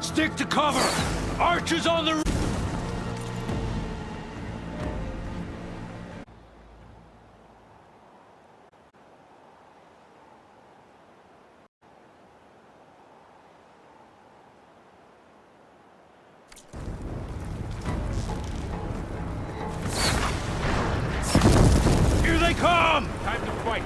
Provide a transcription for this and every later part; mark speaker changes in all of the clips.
Speaker 1: Stick to cover! Archers on the... Here they come!
Speaker 2: Time to fight.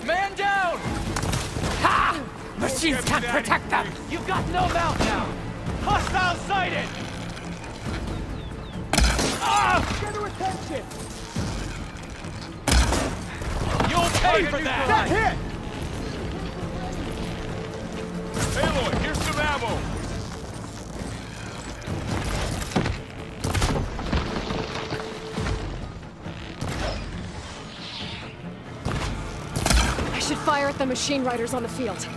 Speaker 2: Man down!
Speaker 3: Ha! Machines can't protect them!
Speaker 2: You've got no mount now! Hostile sighted! Ah!
Speaker 4: Get her attention!
Speaker 2: You'll pay for that!
Speaker 4: That hit!
Speaker 2: Aloy, here's some ammo!
Speaker 5: I should fire at the machine riders on the field.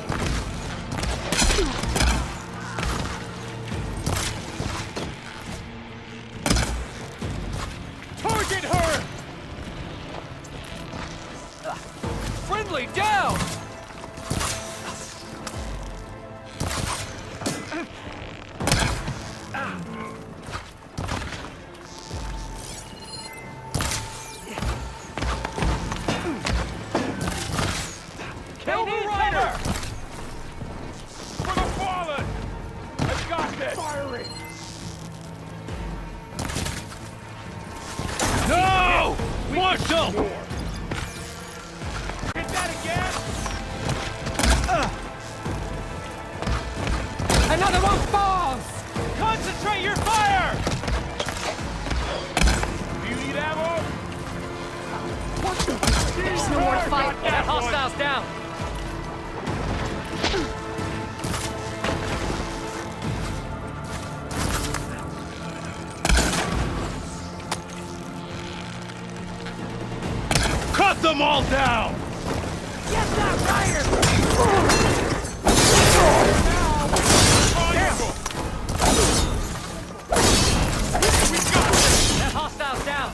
Speaker 2: Target her! Friendly down! Kill the rider! For the fallen! I've got this!
Speaker 4: Firing!
Speaker 1: No! Marshal!
Speaker 2: Hit that again!
Speaker 3: Another one falls!
Speaker 2: Concentrate your fire! Do you need ammo?
Speaker 5: There's no more to fight.
Speaker 2: That hostile's down!
Speaker 1: Cut them all down!
Speaker 3: Get that rider!
Speaker 2: Triangle! We got this! That hostile's down!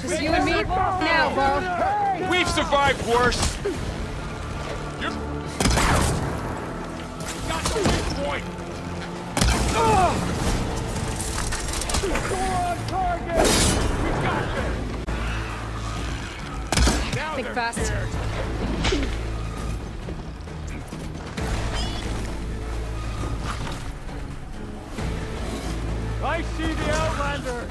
Speaker 5: Just you and me now, bro.
Speaker 2: We've survived worse! You're... Got the weak point!
Speaker 4: Door on target!
Speaker 2: We've got this! Now
Speaker 5: Think
Speaker 2: they're
Speaker 5: fast.
Speaker 2: scared.
Speaker 4: I see the Outlander!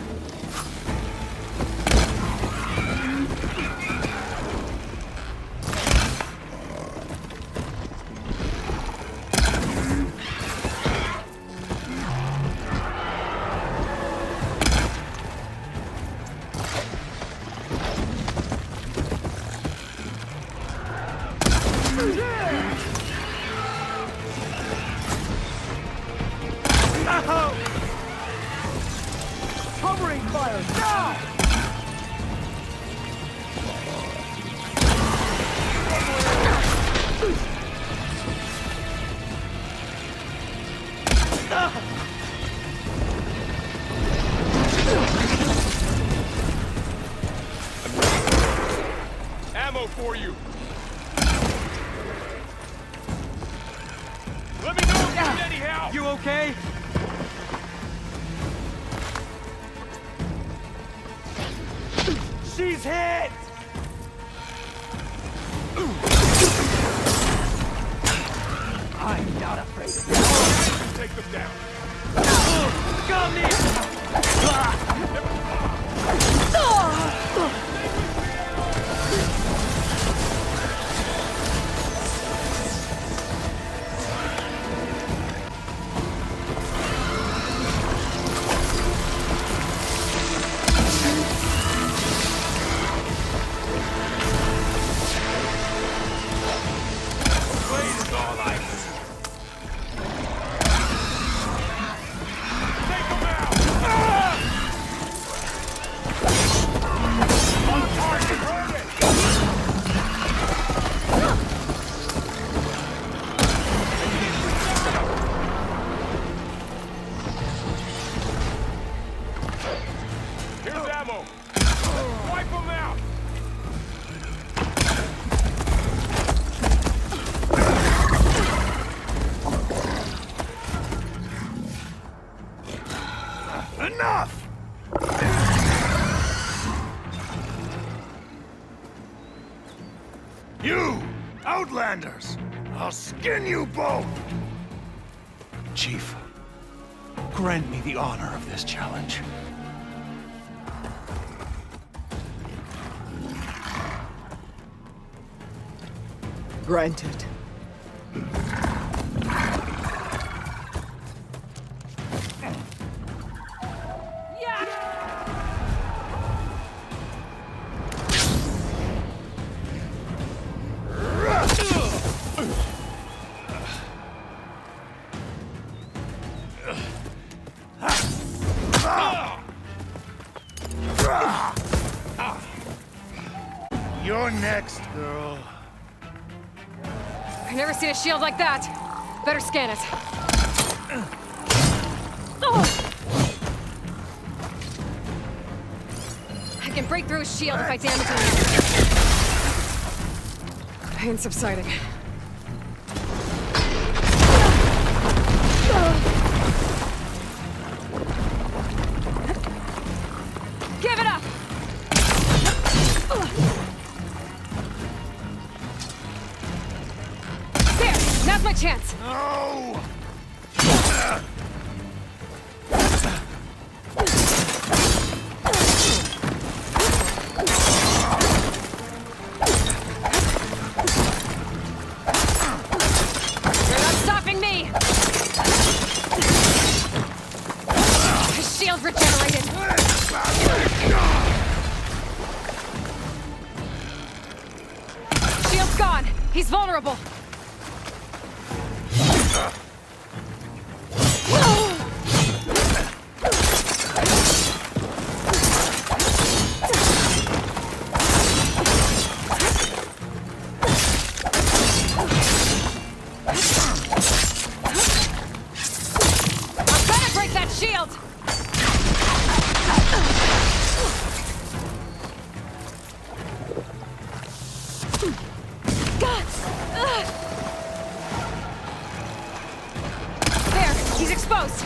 Speaker 4: Covering fire, now!
Speaker 2: Ammo for you! Let me know if you need any help!
Speaker 3: You okay?
Speaker 4: She's hit! I'm not afraid of you.
Speaker 2: Take them down!
Speaker 3: Got me!
Speaker 1: Wipe them out! Enough! You! Outlanders! I'll skin you both! Chief, grant me the honor of this challenge.
Speaker 6: Granted.
Speaker 1: You're next, girl.
Speaker 5: I've never seen a shield like that. Better scan it. Oh! I can break through his shield if I damage him. Pain subsiding. Give it up! There! Now's my chance!
Speaker 1: No!
Speaker 5: You're not stopping me! His shield regenerated! Shield's gone! He's vulnerable! I'm gonna break that shield! There, he's exposed.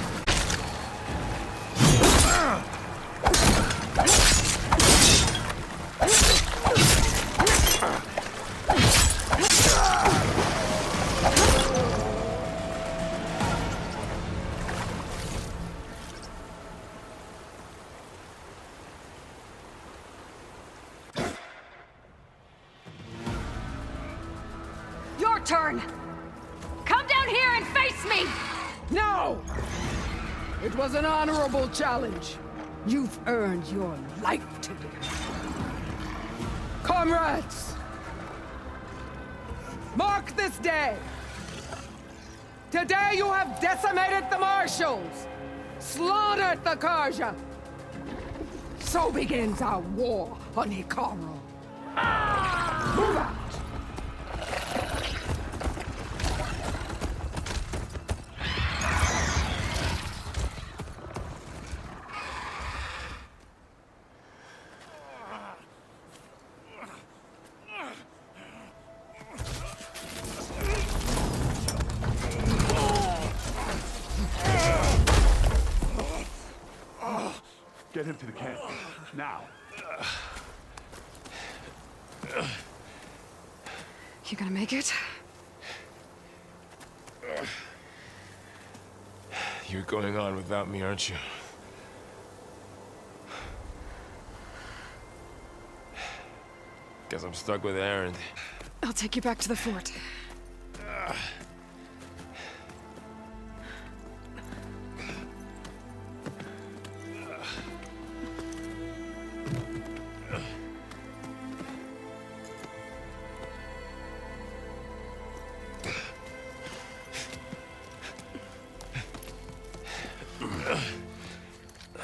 Speaker 5: Your turn. Come down here and face me!
Speaker 6: No! It was an honorable challenge. You've earned your life today. Comrades! Mark this day! Today you have decimated the Marshals! Slaughtered the Karja! So begins our war on Hikaru. Move out!
Speaker 4: Get him to the camp. Now.
Speaker 5: You gonna make it?
Speaker 7: You're going on without me, aren't you? Guess I'm stuck with Aaron.
Speaker 5: I'll take you back to the fort.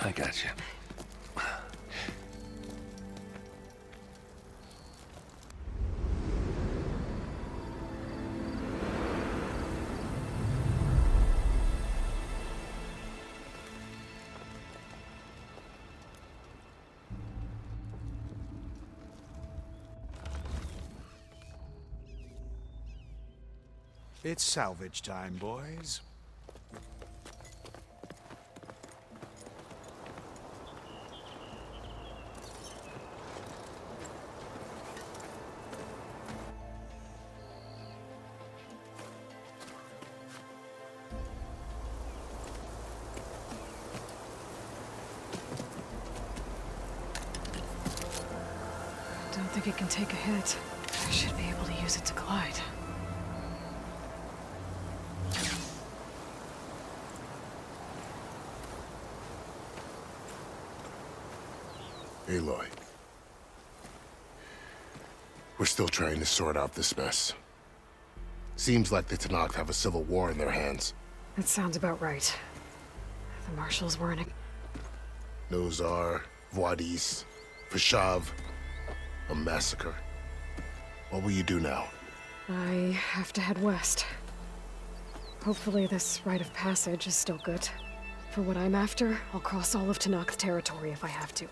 Speaker 7: I got you.
Speaker 1: It's salvage time, boys.
Speaker 5: Don't think it can take a hit. I should be able to use it to glide.
Speaker 8: Aloy. We're still trying to sort out this mess. Seems like the Tenakth have a civil war in their hands.
Speaker 5: That sounds about right. The marshals were in a...
Speaker 8: Nozar, Voidis, Vashav. A massacre. What will you do now?
Speaker 5: I have to head west. Hopefully this rite of passage is still good. For what I'm after, I'll cross all of Tenakth territory if I have to.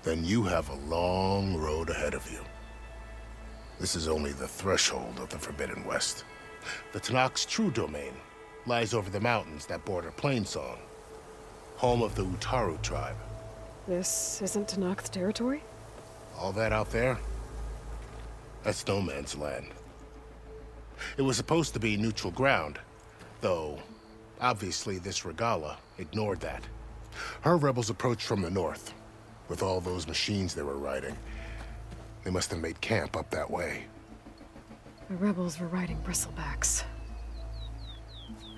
Speaker 8: Then you have a long road ahead of you. This is only the threshold of the Forbidden West. The Tenakth's true domain lies over the mountains that border Plainsong, home of the Utaru tribe.
Speaker 5: This isn't Tenakth territory?
Speaker 8: All that out there? That's no man's land. It was supposed to be neutral ground, though obviously this Regala ignored that. Her rebels approached from the north. With all those machines they were riding, they must have made camp up that way.
Speaker 5: The rebels were riding Bristlebacks.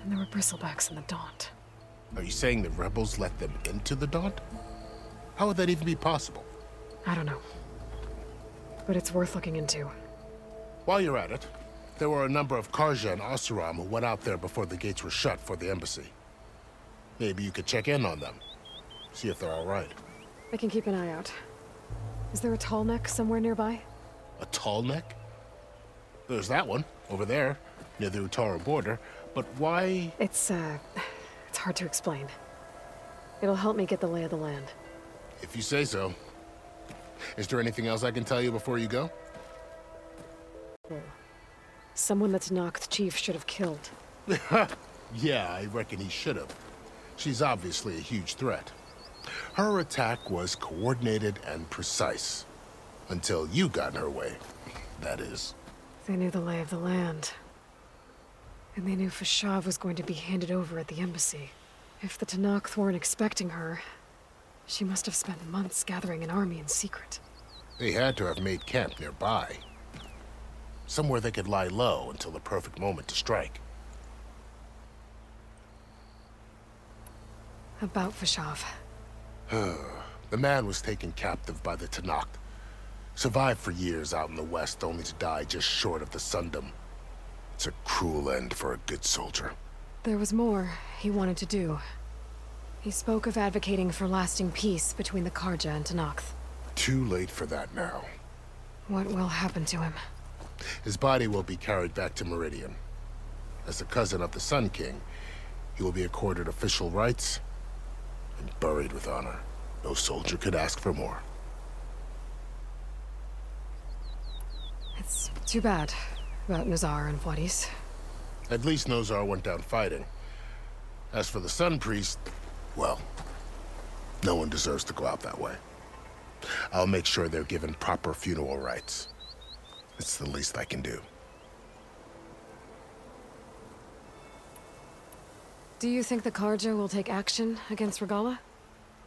Speaker 5: And there were Bristlebacks in the Daunt.
Speaker 8: Are you saying the rebels let them into the Daunt? How would that even be possible?
Speaker 5: I don't know. But it's worth looking into.
Speaker 8: While you're at it, there were a number of Karja and Oseram who went out there before the gates were shut for the embassy. Maybe you could check in on them. See if they're all right.
Speaker 5: I can keep an eye out. Is there a tall neck somewhere nearby?
Speaker 8: A tall neck? There's that one, over there, near the Utaru border. But why...
Speaker 5: It's hard to explain. It'll help me get the lay of the land.
Speaker 8: If you say so. Is there anything else I can tell you before you go?
Speaker 5: Someone that's Tenakth chief should have killed.
Speaker 8: Yeah, I reckon he should have. She's obviously a huge threat. Her attack was coordinated and precise. Until you got in her way, that is.
Speaker 5: They knew the lay of the land. And they knew Vashav was going to be handed over at the embassy. If the Tenakth weren't expecting her, she must have spent months gathering an army in secret.
Speaker 8: They had to have made camp nearby. Somewhere they could lie low until the perfect moment to strike.
Speaker 5: About Vashav.
Speaker 8: The man was taken captive by the Tenakth. Survived for years out in the west, only to die just short of the Sundom. It's a cruel end for a good soldier.
Speaker 5: There was more he wanted to do. He spoke of advocating for lasting peace between the Karja and Tenakth.
Speaker 8: Too late for that now.
Speaker 5: What will happen to him?
Speaker 8: His body will be carried back to Meridian. As a cousin of the Sun King, he will be accorded official rights and buried with honor. No soldier could ask for more.
Speaker 5: It's too bad about Nozar and Voidis.
Speaker 8: At least Nozar went down fighting. As for the Sun Priest, well, no one deserves to go out that way. I'll make sure they're given proper funeral rites. It's the least I can do.
Speaker 5: Do you think the Karja will take action against Regala?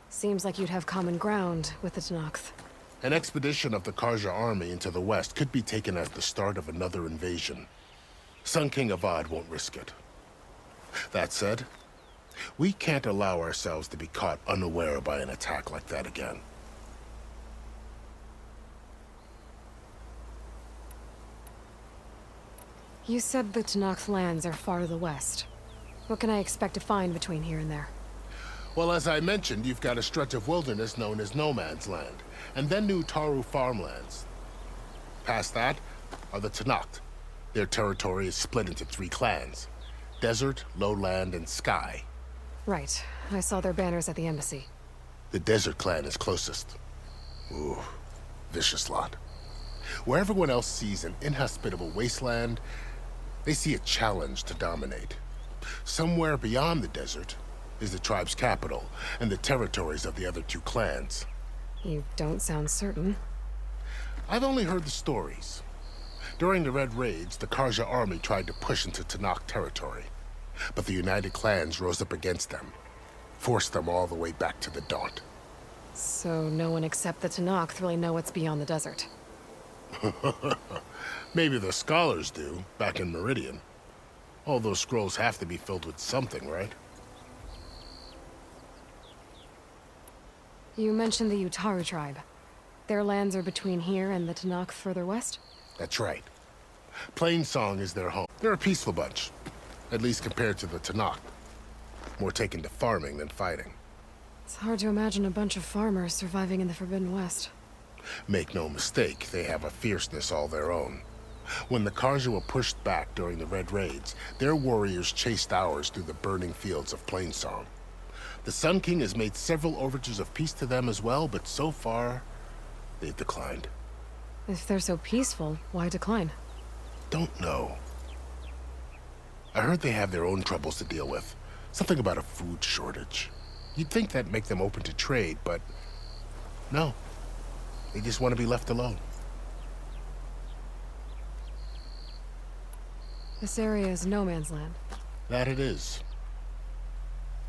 Speaker 5: Seems like you'd have common ground with the Tenakth.
Speaker 8: An expedition of the Karja army into the west could be taken as the start of another invasion. Sun King Avad won't risk it. That said, we can't allow ourselves to be caught unaware by an attack like that again.
Speaker 5: You said the Tenakth lands are far to the west. What can I expect to find between here and there?
Speaker 8: Well, as I mentioned, you've got a stretch of wilderness known as No Man's Land, and then New Taru farmlands. Past that are the Tenakth. Their territory is split into 3 clans: Desert, Lowland, and Sky.
Speaker 5: Right. I saw their banners at the embassy.
Speaker 8: The Desert clan is closest. Ooh, vicious lot. Where everyone else sees an inhospitable wasteland, They see a challenge to dominate. Somewhere beyond the desert is the tribe's capital and the territories of the other two clans.
Speaker 5: You don't sound certain.
Speaker 8: I've only heard the stories. During the Red Raids, the Karja army tried to push into Tanakh territory, but the United Clans rose up against them, forced them all the way back to the Daunt.
Speaker 5: So no one except the Tanakh really know what's beyond the desert.
Speaker 8: Maybe the scholars do, back in Meridian. All those scrolls have to be filled with something, right?
Speaker 5: You mentioned the Utaru tribe. Their lands are between here and the Tanakh further west?
Speaker 8: That's right. Plainsong is their home. They're a peaceful bunch, at least compared to the Tanakh. More taken to farming than fighting.
Speaker 5: It's hard to imagine a bunch of farmers surviving in the Forbidden West.
Speaker 8: Make no mistake, they have a fierceness all their own. When the Karja were pushed back during the Red Raids, their warriors chased ours through the burning fields of Plainsong. The Sun King has made several overtures of peace to them as well, but so far, they've declined.
Speaker 5: If they're so peaceful, why decline?
Speaker 8: Don't know. I heard they have their own troubles to deal with. Something about a food shortage. You'd think that'd make them open to trade, but no. They just want to be left alone.
Speaker 5: This area is no man's land.
Speaker 8: That it is.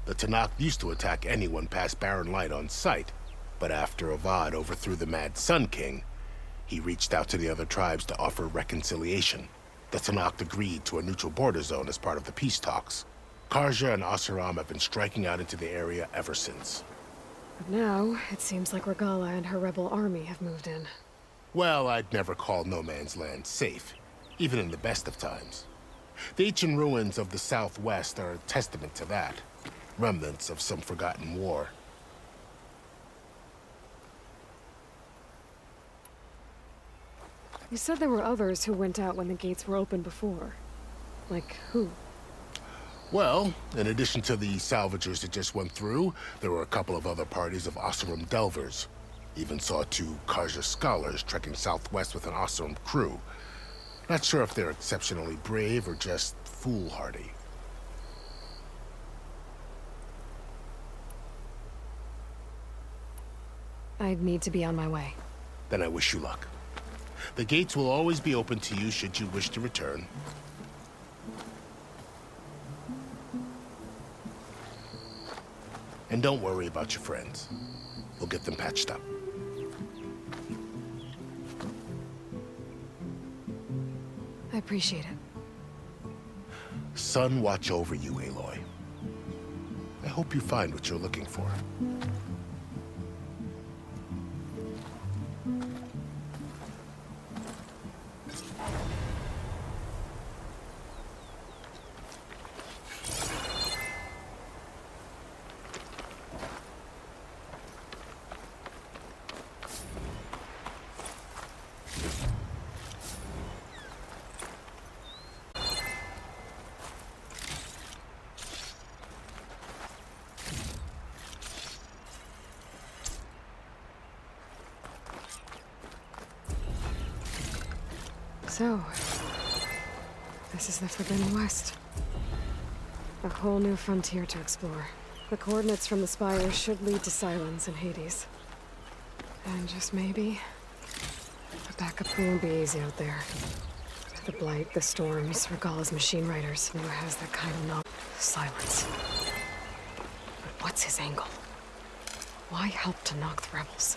Speaker 8: The Tanakh used to attack anyone past Barren Light on sight, but after Avad overthrew the Mad Sun King, he reached out to the other tribes to offer reconciliation. The Tanakh agreed to a neutral border zone as part of the peace talks. Karja and Asuram have been striking out into the area ever since.
Speaker 5: But now, it seems like Regala and her rebel army have moved in.
Speaker 8: Well, I'd never call no man's land safe, even in the best of times. The ancient ruins of the Southwest are a testament to that. Remnants of some forgotten war.
Speaker 5: You said there were others who went out when the gates were open before. Like who?
Speaker 8: Well, in addition to the salvagers that just went through, there were a couple of other parties of Oseram delvers. Even saw 2 Karja scholars trekking southwest with an Oseram crew. Not sure if they're exceptionally brave or just foolhardy.
Speaker 5: I'd need to be on my way.
Speaker 8: Then I wish you luck. The gates will always be open to you should you wish to return. And don't worry about your friends. We'll get them patched up.
Speaker 5: I appreciate it.
Speaker 8: Sun watch over you, Aloy. I hope you find what you're looking for.
Speaker 5: So, this is the Forbidden West. A whole new frontier to explore. The coordinates from the spire should lead to Silence and Hades. And just maybe, a backup won't be easy out there. The Blight, the Storms, Regala's machine riders. Who has that kind of knowledge? Silence. But what's his angle? Why help to knock the rebels?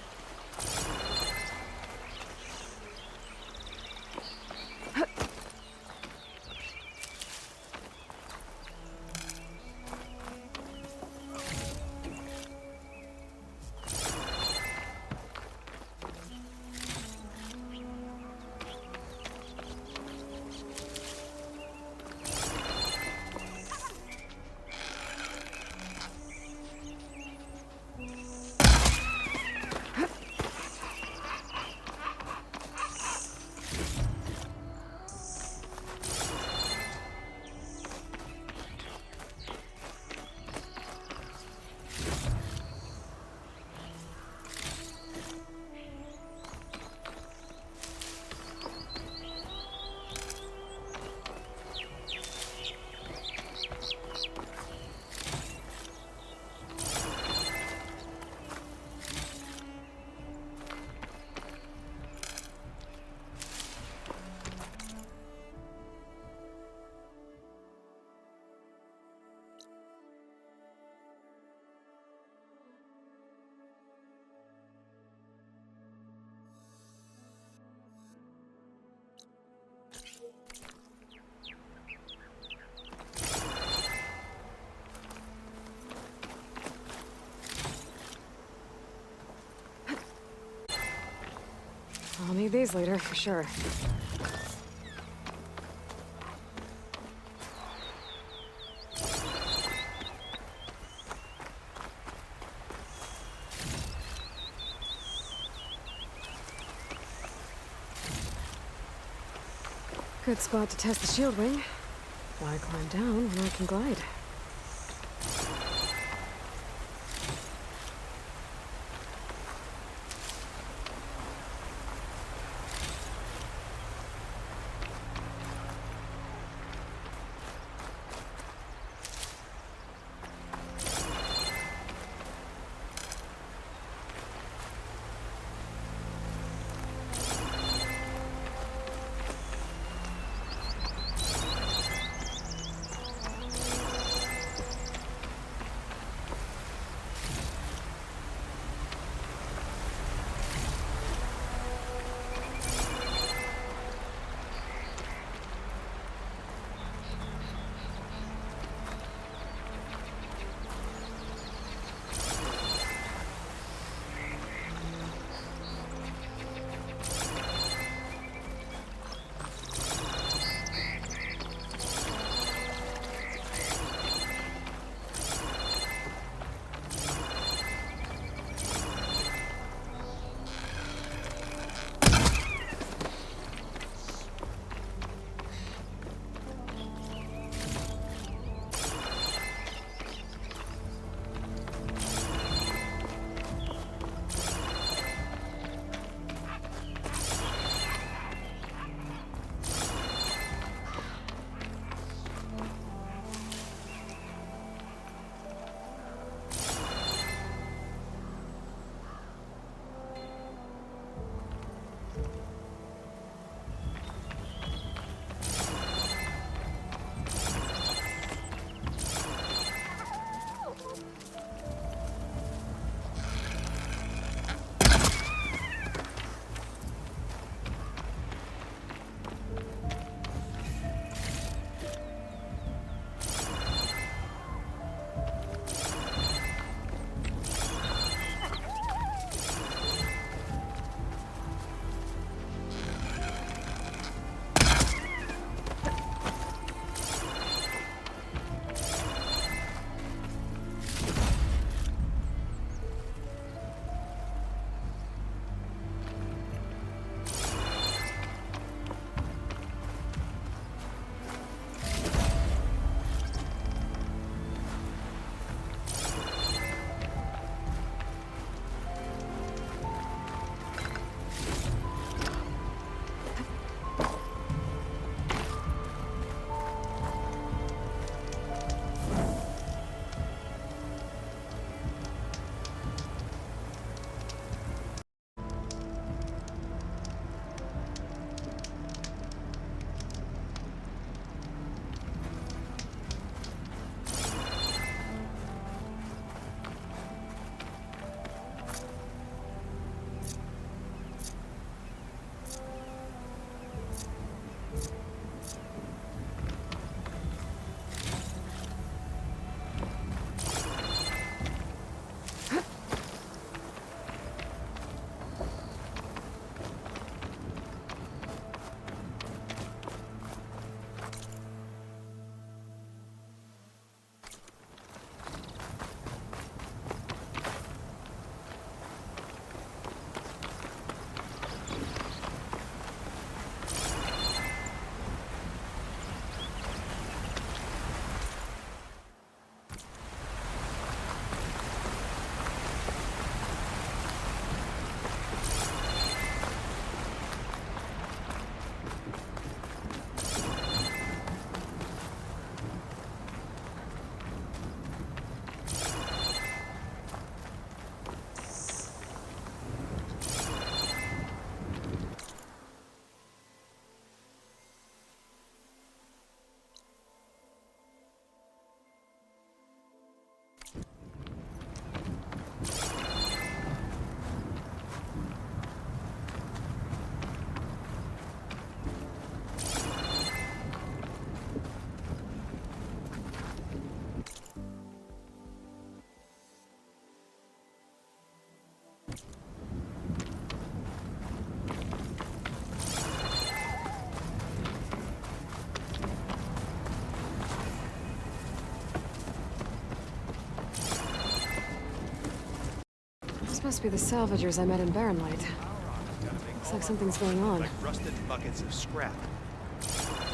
Speaker 5: I'll need these later, for sure. Good spot to test the shield wing. Why climb down when I can glide? Must be the salvagers I met in Barren Light. Looks like something's going on.
Speaker 9: Like rusted buckets of scrap.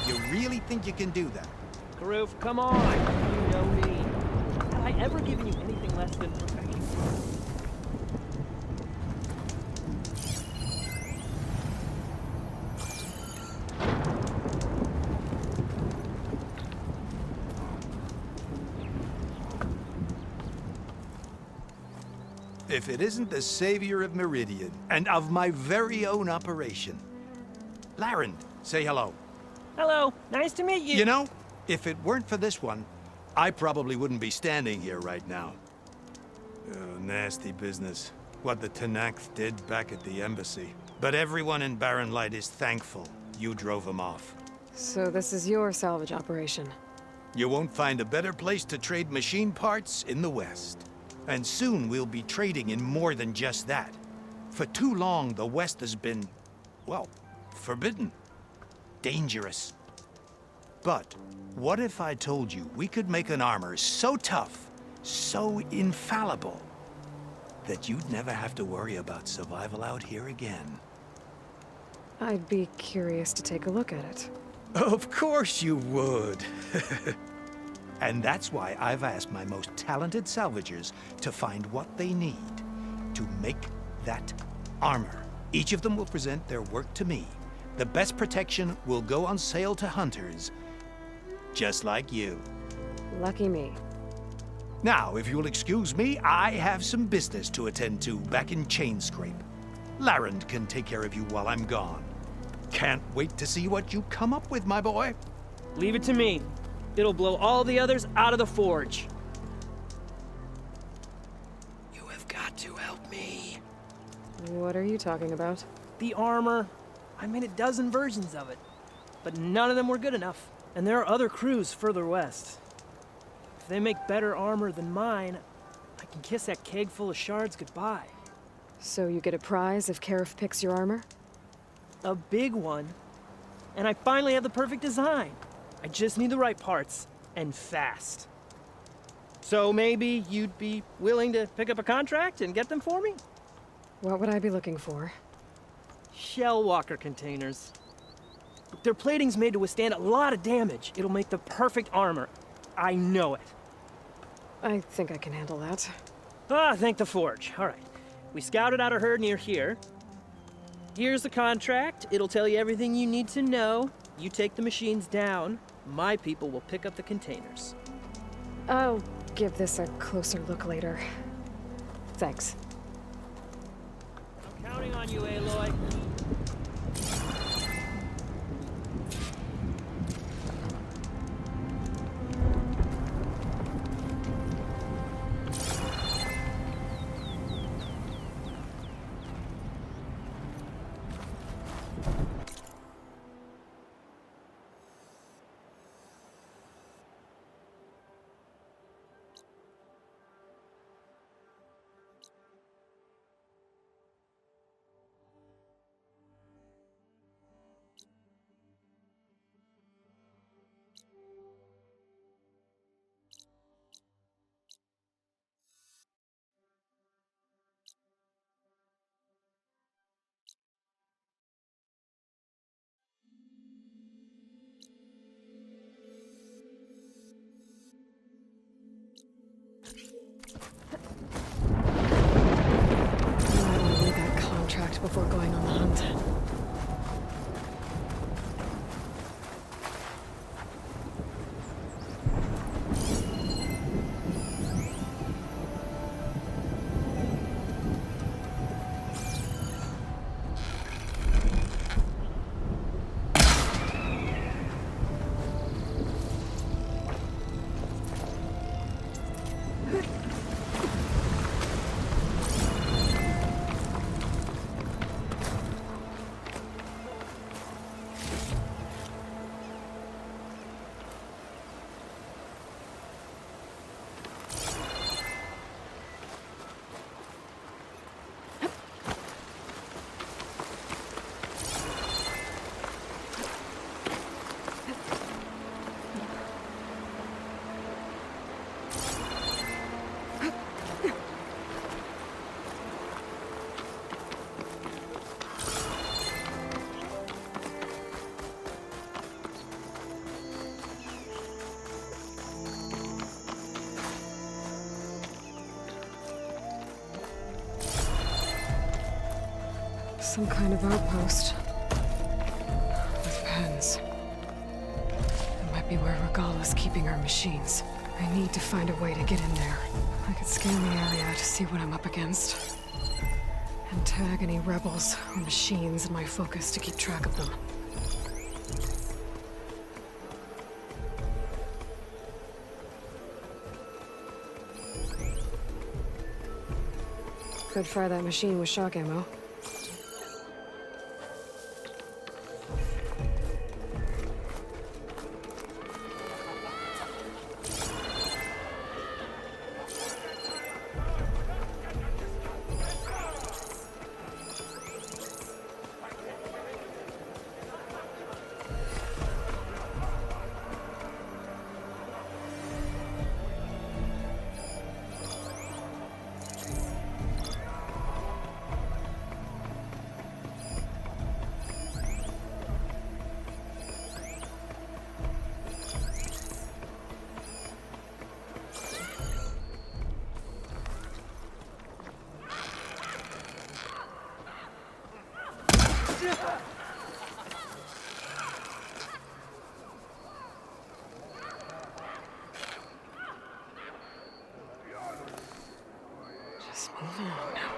Speaker 9: You really think you can do that?
Speaker 2: Karoof, come on! You know me. Have I ever given you anything less than perfection?
Speaker 9: If it isn't the savior of Meridian, and of my very own operation. Larend, say hello.
Speaker 2: Hello, nice to meet you.
Speaker 9: You know, if it weren't for this one, I probably wouldn't be standing here right now. Nasty business. What the Tenakth did back at the embassy. But everyone in Barren Light is thankful you drove them off.
Speaker 5: So this is your salvage operation.
Speaker 9: You won't find a better place to trade machine parts in the West. And soon we'll be trading in more than just that. For too long, the West has been, well, forbidden. Dangerous. But what if I told you we could make an armor so tough, so infallible, that you'd never have to worry about survival out here again?
Speaker 5: I'd be curious to take a look at it.
Speaker 9: Of course you would. And that's why I've asked my most talented salvagers to find what they need to make that armor. Each of them will present their work to me. The best protection will go on sale to hunters, just like you.
Speaker 5: Lucky me.
Speaker 9: Now, if you'll excuse me, I have some business to attend to back in Chainscrape. Larend can take care of you while I'm gone. Can't wait to see what you come up with, my boy.
Speaker 2: Leave it to me. It'll blow all the others out of the forge.
Speaker 9: You have got to help me.
Speaker 5: What are you talking about?
Speaker 2: The armor. I made a dozen versions of it. But none of them were good enough. And there are other crews further west. If they make better armor than mine, I can kiss that keg full of shards goodbye.
Speaker 5: So you get a prize if Karif picks your armor?
Speaker 2: A big one. And I finally have the perfect design. I just need the right parts, and fast. So maybe you'd be willing to pick up a contract and get them for me?
Speaker 5: What would I be looking for?
Speaker 2: Shell walker containers. Their plating's made to withstand a lot of damage. It'll make the perfect armor. I know it.
Speaker 5: I think I can handle that.
Speaker 2: Ah, thank the forge. All right. We scouted out a herd near here. Here's the contract. It'll tell you everything you need to know. You take the machines down. My people will pick up the containers.
Speaker 5: I'll give this a closer look later. Thanks.
Speaker 2: I'm counting on you, Aloy.
Speaker 5: Before going on the hunt. Some kind of outpost. With pens. It might be where Regala's keeping her machines. I need to find a way to get in there. I could scan the area to see what I'm up against. And tag any rebels or machines in my focus to keep track of them. Could fire that machine with shock ammo. Just move along now.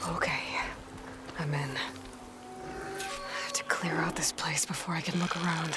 Speaker 5: Okay, I'm in. I have to clear out this place before I can look around.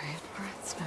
Speaker 5: Quiet breaths now.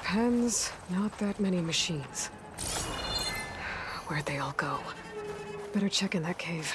Speaker 5: Pens, not that many machines. Where'd they all go? Better check in that cave.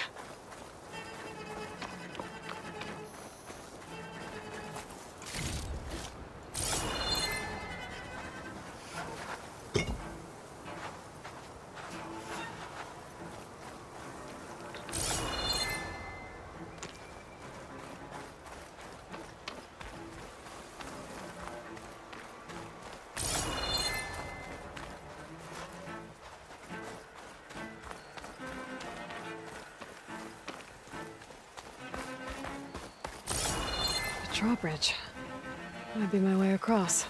Speaker 5: Drawbridge. Might be my way across.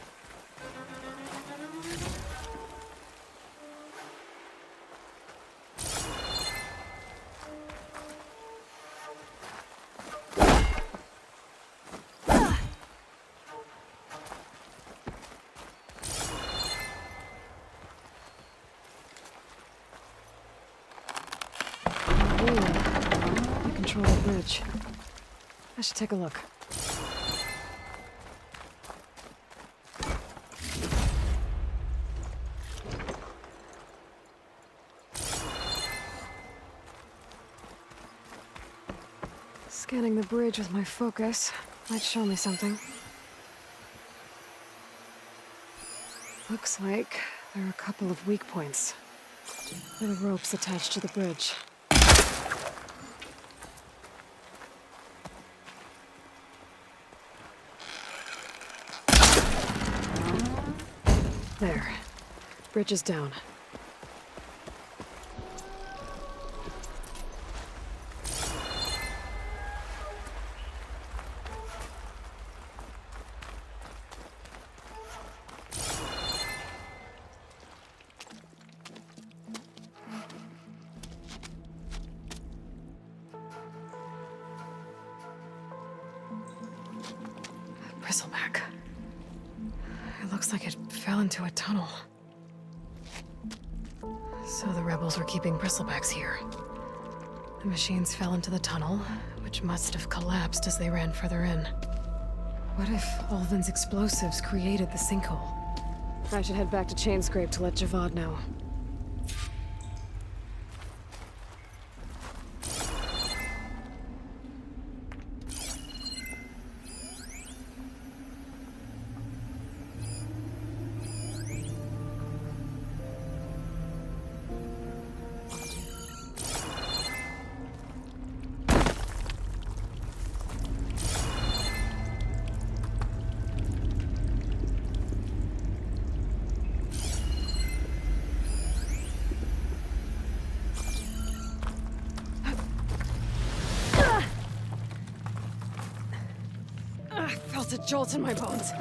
Speaker 5: I control the bridge. I should take a look. Scanning the bridge with my focus might show me something. Looks like there are a couple of weak points. There are ropes attached to the bridge. There. Bridge is down. Bristleback. It looks like it fell into a tunnel. So the rebels were keeping Bristlebacks here. The machines fell into the tunnel, which must have collapsed as they ran further in. What if Ulvin's explosives created the sinkhole? I should head back to Chainscrape to let Javad know. I felt a jolt in my bones.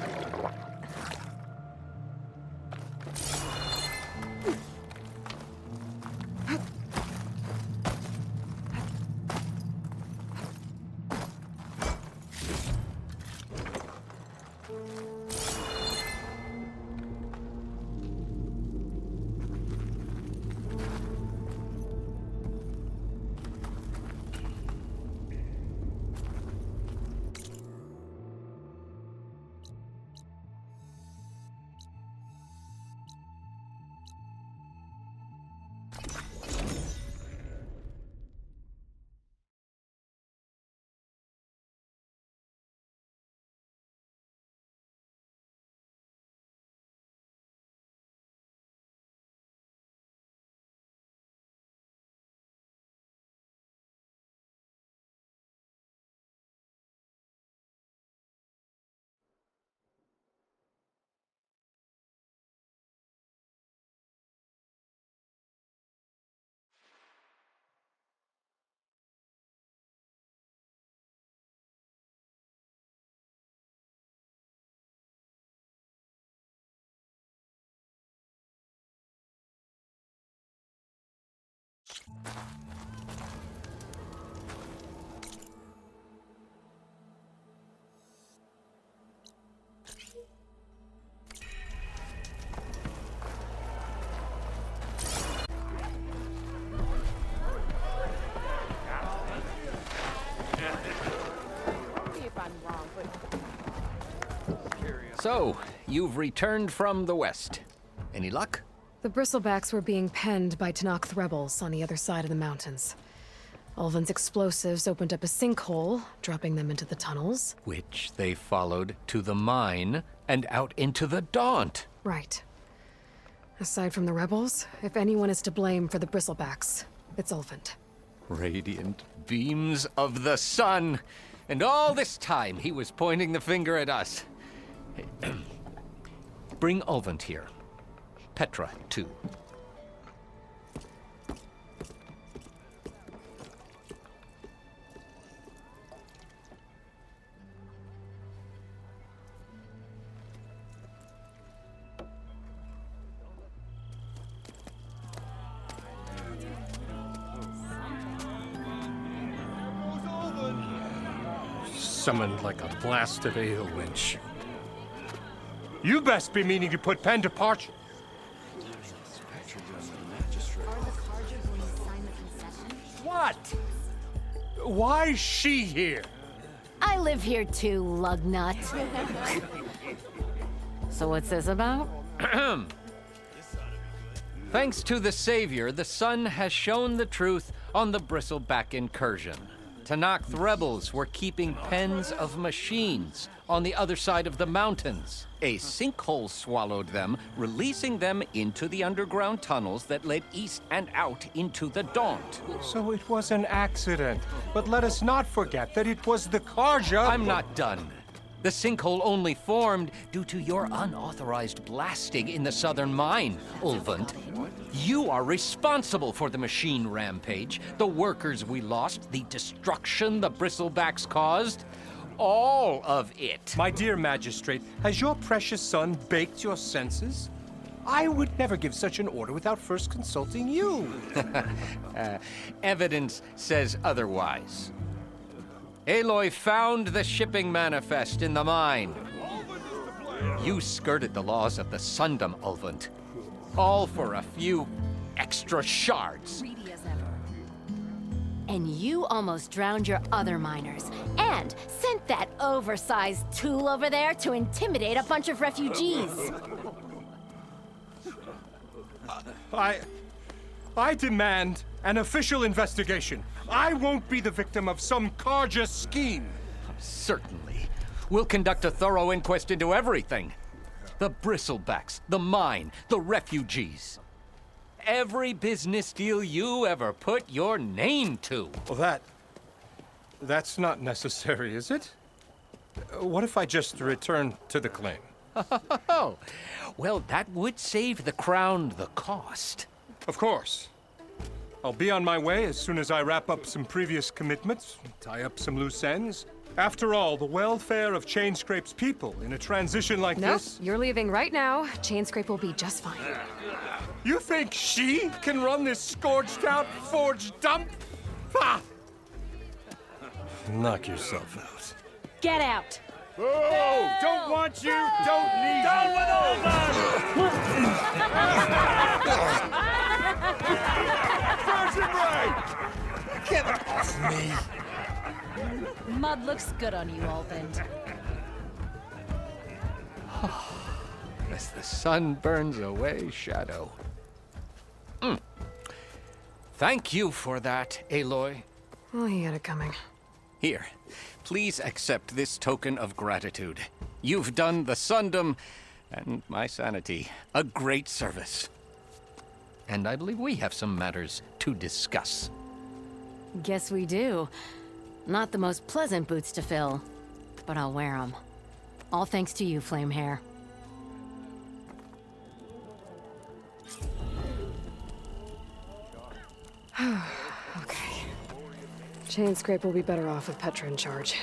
Speaker 3: So, you've returned from the west. Any luck?
Speaker 5: The Bristlebacks were being penned by Tenakth rebels on the other side of the mountains. Ulvin's explosives opened up a sinkhole, dropping them into the tunnels.
Speaker 3: Which they followed to the mine and out into the Daunt.
Speaker 5: Right. Aside from the rebels, if anyone is to blame for the Bristlebacks, it's Ulvin.
Speaker 3: Radiant beams of the sun. And all this time he was pointing the finger at us. Bring Ulvin here. Petra, too.
Speaker 10: Summoned like a blasted ale winch. You best be meaning to put pen to parch. What? Why's she here?
Speaker 11: I live here too, lugnut. So what's this about?
Speaker 3: Thanks to the Savior, the sun has shown the truth on the Bristleback incursion. Tenakth rebels were keeping pens of machines on the other side of the mountains. A sinkhole swallowed them, releasing them into the underground tunnels that led east and out into the Daunt.
Speaker 10: So it was an accident. But let us not forget that it was the Karja.
Speaker 3: I'm not done. The sinkhole only formed due to your unauthorized blasting in the southern mine, Ulvund. You are responsible for the machine rampage, the workers we lost, the destruction the Bristlebacks caused. All of it.
Speaker 10: My dear magistrate, has your precious son baked your senses? I would never give such an order without first consulting you.
Speaker 3: Evidence says otherwise. Aloy found the shipping manifest in the mine. You skirted the laws of the Sundom, Ulvund. All for a few extra shards.
Speaker 11: Greedy as ever. And you almost drowned your other miners. And sent that oversized tool over there to intimidate a bunch of refugees.
Speaker 10: I demand an official investigation. I won't be the victim of some Karja scheme.
Speaker 3: Certainly. We'll conduct a thorough inquest into everything. The Bristlebacks, the mine, the refugees. Every business deal you ever put your name to.
Speaker 10: Well, that's not necessary, is it? What if I just return to the claim?
Speaker 3: Oh, well, that would save the Crown the cost.
Speaker 10: Of course. I'll be on my way as soon as I wrap up some previous commitments, tie up some loose ends. After all, the welfare of Chainscrape's people in a transition like
Speaker 5: Nope,
Speaker 10: this...
Speaker 5: you're leaving right now. Chainscrape will be just fine.
Speaker 10: You think she can run this scorched-out forged dump? Ha! Knock yourself out.
Speaker 11: Get out!
Speaker 1: Oh, don't want you, don't need you. Down with all that!
Speaker 7: Get off me!
Speaker 11: Mud looks good on you, Ulvund.
Speaker 3: As the sun burns away shadow. Thank you for that, Aloy.
Speaker 5: Well, he had it coming.
Speaker 3: Here, please accept this token of gratitude. You've done the Sundom and my sanity a great service. And I believe we have some matters to discuss.
Speaker 11: Guess we do. Not the most pleasant boots to fill, but I'll wear them. All thanks to you, Flamehair.
Speaker 5: Okay. Chainscrape will be better off with Petra in charge.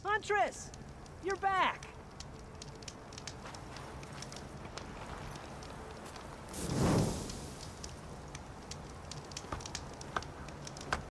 Speaker 2: Huntress! You're back!